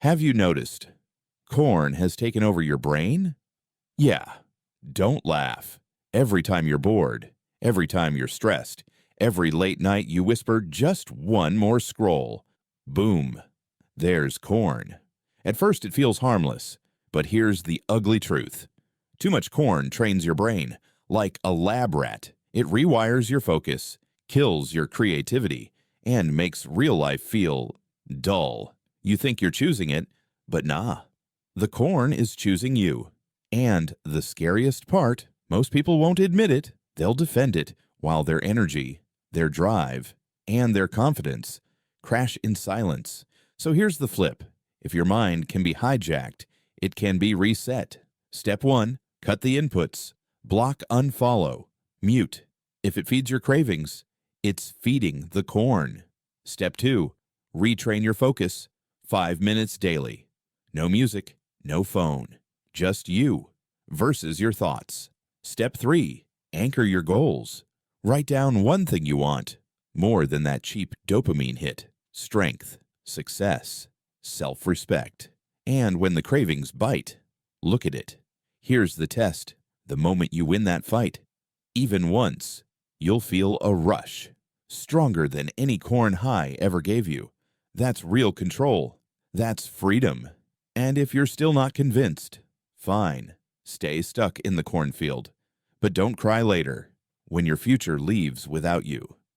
Have you noticed? Corn has taken over your brain? Yeah. Don't laugh. Every time you're bored, every time you're stressed, every late night you whisper just one more scroll. Boom. There's corn. At first it feels harmless, but here's the ugly truth. Too much corn trains your brain. Like a lab rat, it rewires your focus, kills your creativity, and makes real life feel dull. You think you're choosing it, but nah. The corn is choosing you. And the scariest part, most people won't admit it, they'll defend it while their energy, their drive, and their confidence crash in silence. So here's the flip. If your mind can be hijacked, it can be reset. Step 1, cut the inputs. Block, unfollow, mute. If it feeds your cravings, it's feeding the corn. Step 2, retrain your focus. 5 minutes daily. No music, no phone. Just you versus your thoughts. Step 3, anchor your goals. Write down one thing you want, more than that cheap dopamine hit. Strength, success, self-respect. And when the cravings bite, look at it. Here's the test. The moment you win that fight, even once, you'll feel a rush, stronger than any corn high ever gave you. That's real control. That's freedom. And if you're still not convinced, fine, stay stuck in the cornfield. But don't cry later, when your future leaves without you.